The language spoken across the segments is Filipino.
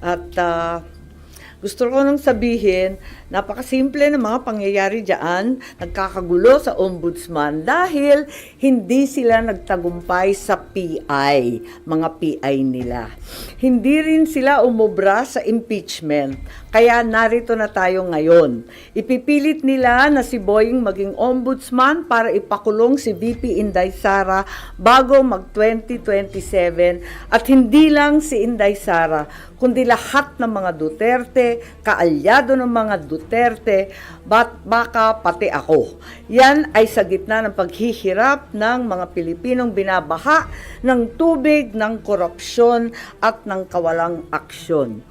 At gusto ko nang sabihin, napakasimple ng mga pangyayari diyan, nagkakagulo sa ombudsman dahil hindi sila nagtagumpay sa PI, mga PI nila. Hindi rin sila umubra sa impeachment, kaya narito na tayo ngayon. Ipipilit nila na si Boying maging ombudsman para ipakulong si VP Inday Sara bago mag-2027 at hindi lang si Inday Sara, kundi lahat ng mga Duterte, kaalyado ng mga Duterte, baka pati ako. Yan ay sa gitna ng paghihirap ng mga Pilipinong binabaha ng tubig, ng korupsyon at ng kawalang aksyon.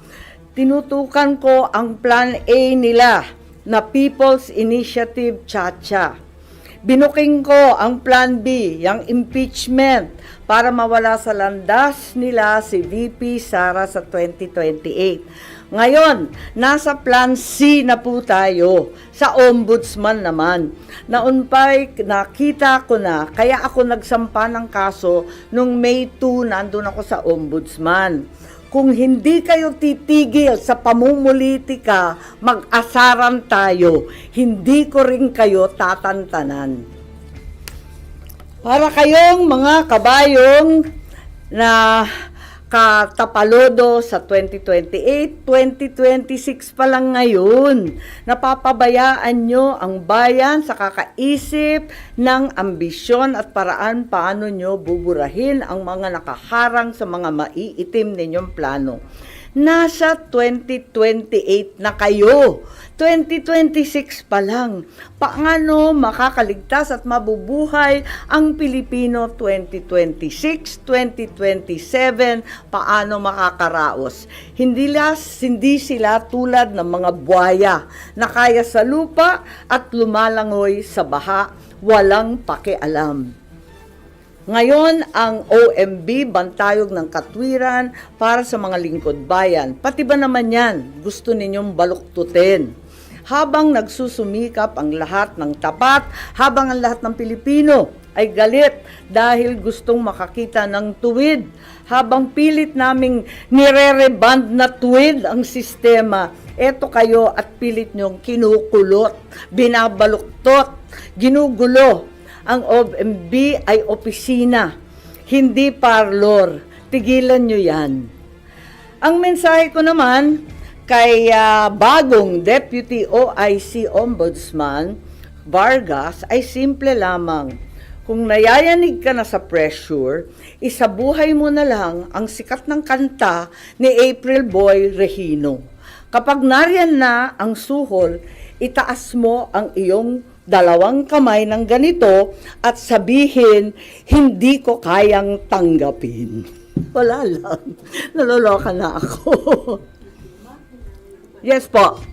Tinutukan ko ang Plan A nila na People's Initiative Chacha. Binuking ko ang Plan B, yung impeachment, para mawala sa landas nila si VP Sara sa 2028. Ngayon, nasa Plan C na po tayo, sa ombudsman naman. Naunpay, nakita ko na, kaya ako nagsampa ng kaso nung May 2, nandun ako sa ombudsman. Kung hindi kayo titigil sa pamumulitika, mag-asaran tayo. Hindi ko rin kayo tatantanan. Para kayong mga kabayong na katapalodo sa 2028, 2026 pa lang ngayon. Napapabayaan nyo ang bayan sa kakaisip ng ambisyon at paraan paano nyo buburahin ang mga nakaharang sa mga maiitim ninyong plano. Nasa 2028 na kayo. 2026 pa lang. Paano makakaligtas at mabubuhay ang Pilipino 2026, 2027? Paano makakaraos? Hindi sila tulad ng mga buhaya na kaya sa lupa at lumalangoy sa baha, walang pakialam. Ngayon, ang OMB, Bantayog ng Katwiran, para sa mga lingkod bayan. Pati ba naman yan, gusto ninyong baluktutin? Habang nagsusumikap ang lahat ng tapat, habang ang lahat ng Pilipino ay galit dahil gustong makakita ng tuwid, habang pilit naming nire-reband na tuwid ang sistema, eto kayo at pilit nyong kinukulot, binabaluktot, ginugulo. Ang OMB ay opisina, hindi parlor. Tigilan nyo yan. Ang mensahe ko naman kay bagong Deputy OIC Ombudsman Vargas ay simple lamang. Kung nayayanig ka na sa pressure, isabuhay mo na lang ang sikat ng kanta ni April Boy Regino. Kapag nariyan na ang suhol, itaas mo ang iyong dalawang kamay ng ganito at sabihin, hindi ko kayang tanggapin. Wala lang. Naloloka na ako. Yes po.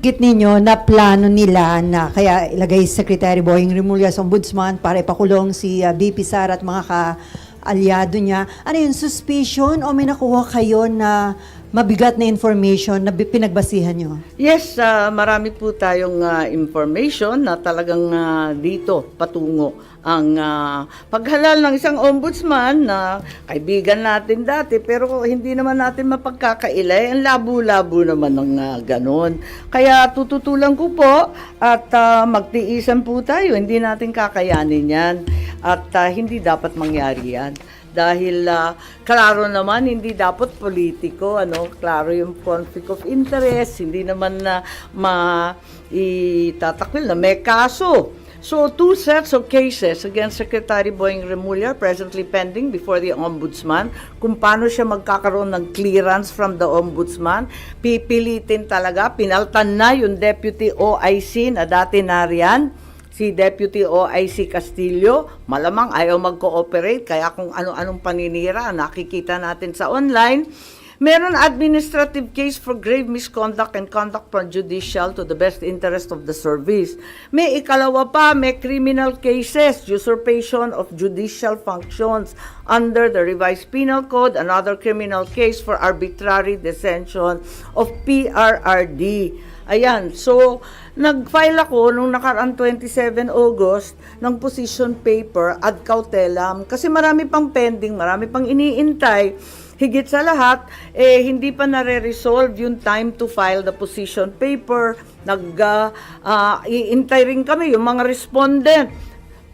Git ninyo na plano nila na kaya ilagay Secretary Boying Remulla sa ombudsman para ipakulong si VP Sara at mga ka-alyado niya. Ano yun, suspicion o may nakuha kayo na mabigat na information na pinagbasihan nyo? Yes, marami po tayong information na talagang dito patungo ang paghalal ng isang ombudsman na kaibigan natin dati pero hindi naman natin mapagkakailay. Ang labo-labo naman ng ganon. Kaya tututulan ko po at magtiisan po tayo. Hindi natin kakayanin yan at hindi dapat mangyari yan. Dahil klaro naman hindi dapat politiko, klaro yung conflict of interest, hindi naman na maitatakwil na may kaso. So, 2 sets of cases against Secretary Boying Remulla presently pending before the Ombudsman. Kung paano siya magkakaroon ng clearance from the Ombudsman, pipilitin talaga, pinaltan na yung Deputy OIC na dati nariyan, si Deputy OIC Castillo, malamang ayaw mag-cooperate, kaya kung ano-anong paninira nakikita natin sa online. Meron administrative case for grave misconduct and conduct prejudicial to the best interest of the service. May ikalawa pa, may criminal cases, usurpation of judicial functions under the revised penal code, another criminal case for arbitrary detention of PRRD. Ayan, so nag-file ako nung nakaraang 27 August ng position paper ad cautelam kasi marami pang pending, marami pang iniintay. Higit sa lahat, hindi pa nare-resolve yung time to file the position paper. Iintay rin kami yung mga respondent.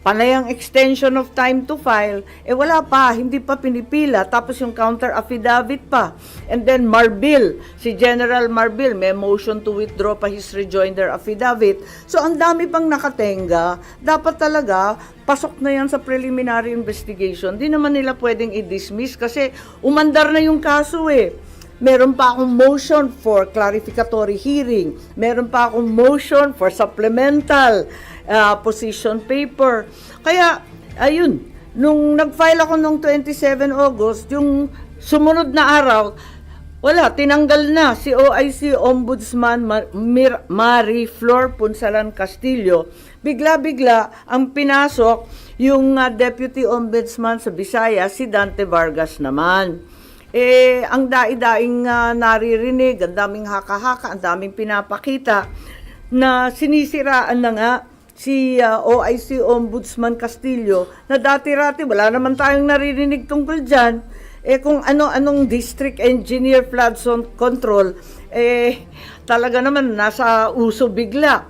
Panay ang extension of time to file, wala pa, hindi pa pinipila, tapos yung counter affidavit pa. And then Marbil, si General Marbil, may motion to withdraw pa his rejoinder affidavit. So ang dami pang nakatenga, dapat talaga, pasok na yan sa preliminary investigation. Di naman nila pwedeng i-dismiss kasi umandar na yung kaso Meron pa akong motion for clarificatory hearing. Meron pa akong motion for supplemental position paper. Kaya, ayun, nung nag-file ako nung 27 August, yung sumunod na araw, wala, tinanggal na si OIC Ombudsman Marie Flor Punsalan Castillo. Bigla-bigla ang pinasok yung Deputy Ombudsman sa Visayas, si Dante Vargas naman. Ang daing naririnig, ang daming haka-haka, ang daming pinapakita na sinisiraan na nga si OIC Ombudsman Castillo na dati-rati wala naman tayong naririnig tungkol dyan. Kung ano-anong district engineer flood zone control, talaga naman nasa uso bigla.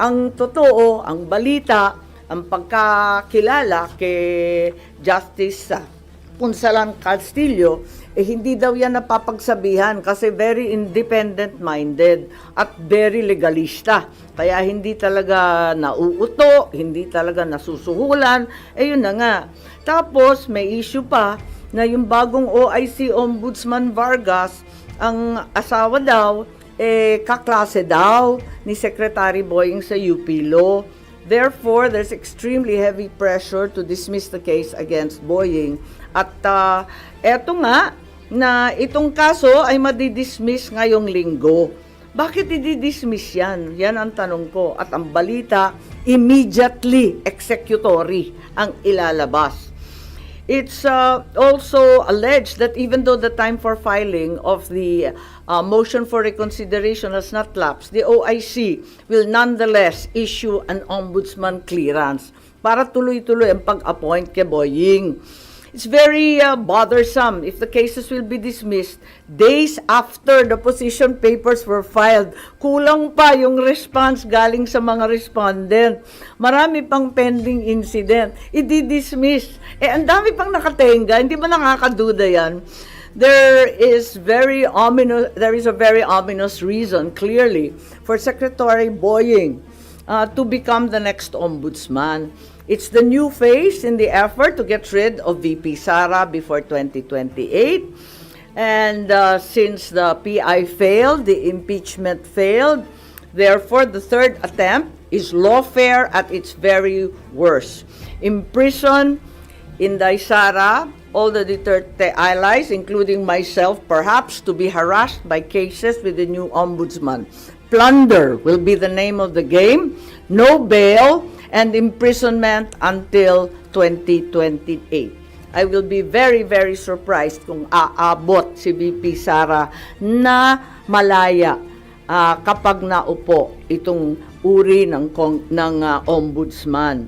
Ang totoo, ang balita, ang pagkakilala kay Justice Punsalan Castillo, hindi daw yan napapagsabihan kasi very independent-minded at very legalista. Kaya hindi talaga nauuto, hindi talaga nasusuhulan, yun na nga. Tapos may issue pa na yung bagong OIC Ombudsman Vargas, ang asawa daw, kaklase daw ni Secretary Boying sa UP Law. Therefore, there's extremely heavy pressure to dismiss the case against Boying. At eto nga, na itong kaso ay madidismiss ngayong linggo. Bakit i-dismiss yan? Yan ang tanong ko. At ang balita, immediately executory ang ilalabas. It's also alleged that even though the time for filing of the motion for reconsideration has not lapsed, the OIC will nonetheless issue an ombudsman clearance para tuloy-tuloy ang pag-appoint kay Boying. It's very bothersome if the cases will be dismissed days after the position papers were filed. Kulang pa yung response galing sa mga respondent. Marami pang pending incident. I-dismiss. Ang dami pang nakatenga. Hindi ba nakakaduda yan? There is a very ominous reason, clearly, for Secretary Boying to become the next ombudsman. It's the new phase in the effort to get rid of VP Sara before 2028. And since the PI failed, the impeachment failed, therefore the third attempt is lawfare at its very worst. Imprison Inday Sara, all the Duterte allies, including myself, perhaps to be harassed by cases with the new ombudsman. Plunder will be the name of the game. No bail and imprisonment until 2028. I will be very, very surprised kung aabot si VP Sara na malaya kapag naupo itong uri ng ombudsman.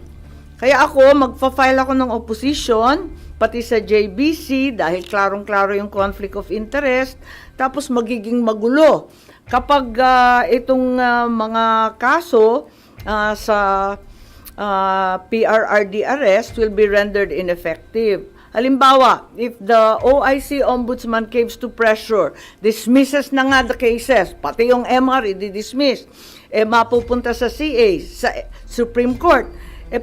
Kaya ako, magfa-file ako ng opposition, pati sa JBC, dahil klarong-klaro yung conflict of interest, tapos magiging magulo. Kapag itong mga kaso sa PRRD arrest will be rendered ineffective. Halimbawa, if the OIC Ombudsman caves to pressure, dismisses na nga the cases, pati yung MR i-dismiss, mapupunta sa CA, sa Supreme Court,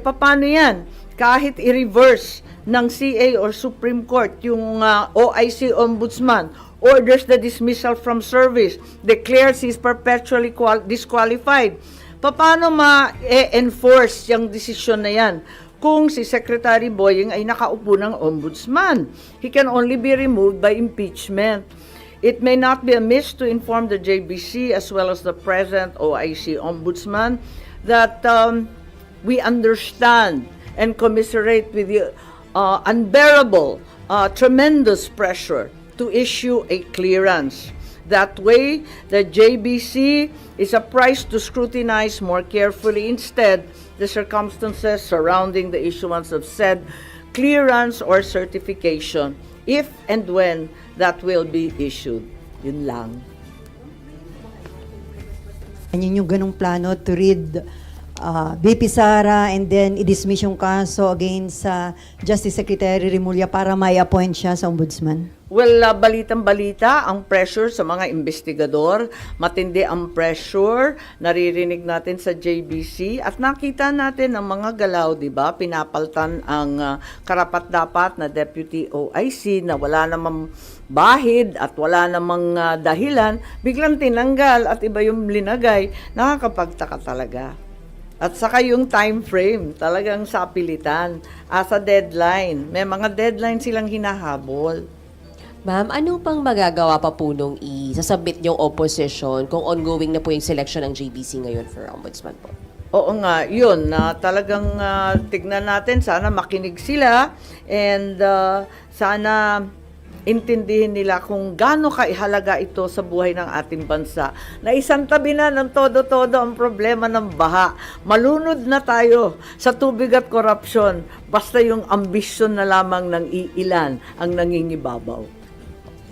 paano yan? Kahit i-reverse ng CA or Supreme Court yung OIC Ombudsman, orders the dismissal from service, declares he's perpetually disqualified. Paano ma-enforce yung desisyon na yan kung si Secretary Boying ay nakaupo ng ombudsman? He can only be removed by impeachment. It may not be amiss to inform the JBC as well as the present OIC ombudsman that we understand and commiserate with the unbearable, tremendous pressure to issue a clearance. That way, the JBC is apprised to scrutinize more carefully instead the circumstances surrounding the issuance of said clearance or certification. if and when that will be issued. Yun lang. Yan yung ganong plano to rid VP Sara and then i-dismiss yung kaso against sa Justice Secretary Remulla para may appoint siya sa ombudsman? Well, balitang-balita ang pressure sa mga investigador, matindi ang pressure, naririnig natin sa JBC at nakita natin ang mga galaw, di ba? Pinapaltan ang karapat-dapat na Deputy OIC na wala namang bahid at wala namang dahilan, biglang tinanggal at iba yung linagay, nakakapagtaka talaga. At saka yung time frame, talagang sa pilitan, as a deadline. May mga deadline silang hinahabol. Ma'am, ano pang magagawa pa po nung isasubmit yung opposition kung ongoing na po yung selection ng JBC ngayon for ombudsman po? Oo nga, yun, na talagang tignan natin, sana makinig sila and sana intindihin nila kung gaano kaihalaga ito sa buhay ng ating bansa. Na isang tabi na ng todo-todo ang problema ng baha. Malunod na tayo sa tubig at korupsyon, basta yung ambisyon na lamang ng iilan ang nangingibabaw.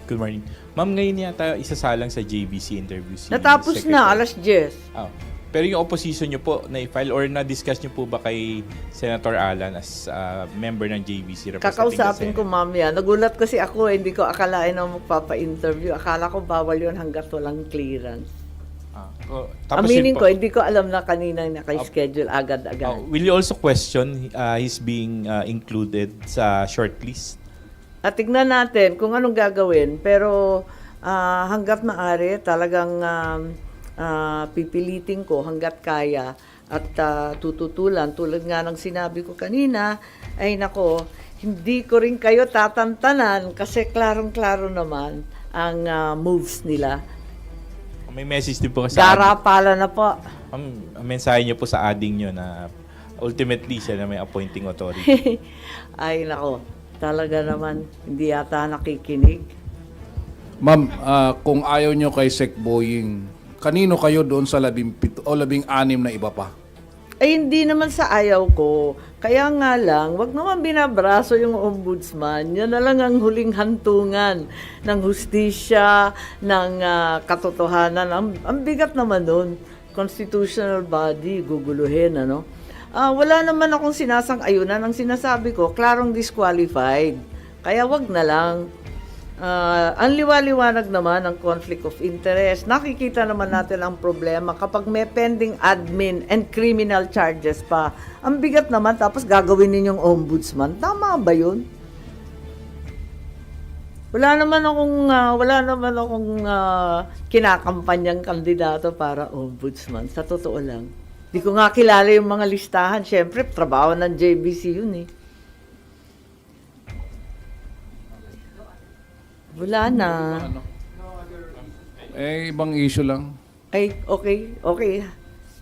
Good morning. Ma'am, ngayon yata isasalang sa JBC interview si Natapos na, Secretary. alas 10. Oh. Pero yung opposition nyo po, na-file or na-discuss nyo po ba kay Senator Alan as member ng JBC representing Kakausapin the ko Senate? mamaya. Nagulat kasi ako, hindi ko akalain na magpapa-interview. Akala ko bawal yun hanggat walang clearance. Aminin ko, hindi ko alam na kanina naka-schedule agad-agad. will you also question his being included sa shortlist? At tignan natin kung anong gagawin. Pero hanggat maaari, talagang pipilitin ko hanggat kaya at tututulan. Tulad nga ng sinabi ko kanina, ay nako, hindi ko rin kayo tatantanan kasi klarong-klaro naman ang moves nila. May message din po sa Garapala na po. ang mensahe niyo po sa ading niyo na ultimately siya na may appointing authority. Ay nako, talaga naman hindi yata nakikinig. Ma'am, kung ayaw nyo kay Sec Boying, kanino kayo doon sa 17 o 16 na iba pa? Ay hindi naman sa ayaw ko. Kaya nga lang, wag naman binabraso yung ombudsman. Yan na lang ang huling hantungan ng hustisya, ng katotohanan. Ang bigat naman nun. Constitutional body, guguluhin, ano? Wala naman akong sinasang-ayunan. Ang sinasabi ko, klarong disqualified. Kaya wag na lang. Ang liwaliwanag naman ang conflict of interest. Nakikita naman natin ang problema kapag may pending admin and criminal charges pa. Ang bigat naman, tapos gagawin ninyong ombudsman. Tama ba yun? Wala naman akong kinakampanyang kandidato para ombudsman. Sa totoo lang. Di ko nga kilala yung mga listahan. Siyempre, trabaho ng JBC yun eh. Wala na. Ibang issue lang. Ay, okay.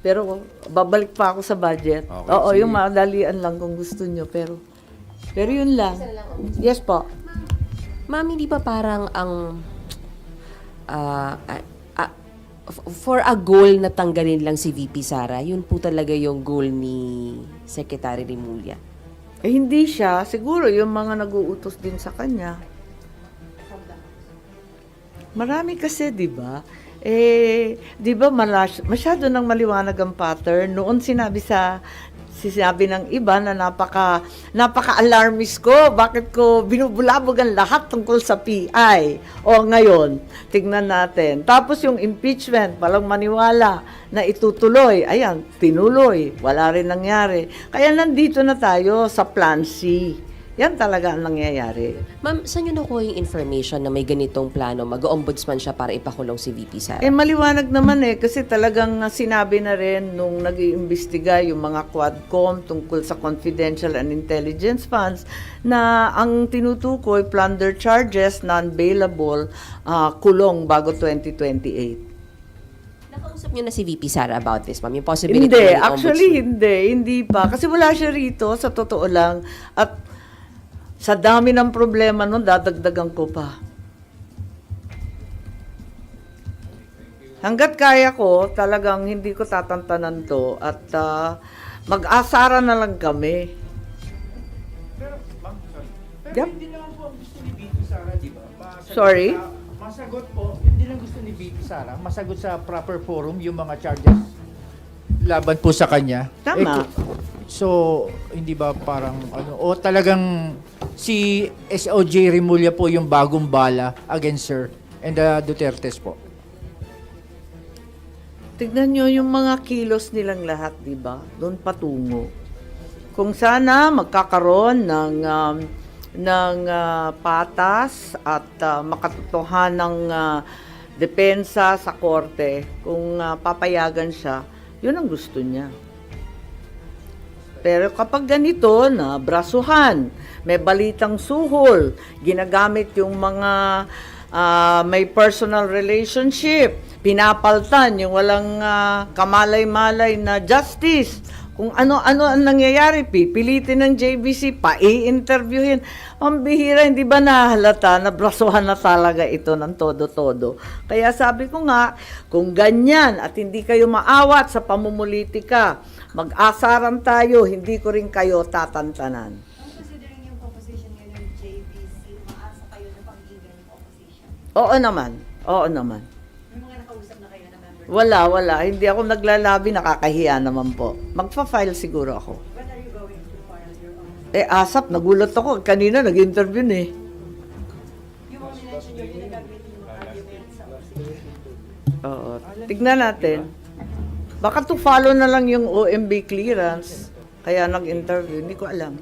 Pero babalik pa ako sa budget. Okay, Oo, sige. yung madalian lang kung gusto nyo. Pero yun lang. Yes po. Ma'am, hindi ba parang ang for a goal na tanggalin lang si VP Sara, yun po talaga yung goal ni Secretary Remulla? Eh, hindi siya. Siguro yung mga nag-uutos din sa kanya. Marami kasi, di ba? Di ba masyado nang maliwanag ang pattern. Noon sinabi ng iba na napaka-alarmist ko. Bakit ko binubulabog ang lahat tungkol sa PI? O ngayon, tignan natin. Tapos yung impeachment, palang maniwala na itutuloy. Ayan, tinuloy. Wala rin nangyari. Kaya nandito na tayo sa Plan C. Yan talaga ang nangyayari. Ma'am, saan nyo nakuha yung information na may ganitong plano? Mag-ombudsman siya para ipakulong si VP Sara? Maliwanag naman kasi talagang sinabi na rin nung nag-iimbestiga yung mga Quadcom tungkol sa confidential and intelligence funds na ang tinutukoy, plunder charges, non-bailable, kulong bago 2028. Nakausap nyo na si VP Sara about this, ma'am? Yung possibility Hindi, ng actually ombudsman? hindi pa. Kasi wala siya rito, sa totoo lang. At sa dami ng problema nun, dadagdagan ko pa. Hanggat kaya ko, talagang hindi ko tatantanan to at mag-asara na lang kami. Pero, ma'am, sorry. Yep. Hindi naman po ang gusto ni VP Sorry? Masagot po, hindi lang gusto ni VP Sara, masagot sa proper forum yung mga charges laban po sa kanya. Tama. So, hindi ba parang ano, o talagang si SOJ Remulla po yung bagong bala against her and the Dutertes po? Tignan nyo yung mga kilos nilang lahat, di ba? Doon patungo. Kung sana magkakaroon ng patas at makatotohanang depensa sa korte, kung papayagan siya, yun ang gusto niya. Pero kapag ganito na brasuhan, may balitang suhol, ginagamit yung mga may personal relationship, pinapaltan yung walang kamalay-malay na justice. Kung ano-ano ang nangyayari, pipilitin ng JBC, pa-i-interviewin. Ang bihira, hindi ba nahalata na brasuhan na talaga ito ng todo-todo? Kaya sabi ko nga, kung ganyan at hindi kayo maawat sa pamumulitika, mag-asaran tayo, hindi ko rin kayo tatantanan. Considering yung composition ngayon ng JBC, umaasa kayo na pakinggan yung opposition? Oo naman, oo naman. May mga nakausap na kayo na member? Wala. Hindi ako naglalabi, nakakahiya naman po. Magpa-file siguro ako. When are you going to file your own? Asap, nagulat ako. Kanina, nag-interview na eh. You only mentioned your ginagamit yung argument sa opposition. Oo. Tignan natin. Baka to follow na lang yung OMB clearance. Kaya nag-interview. Hindi ko alam.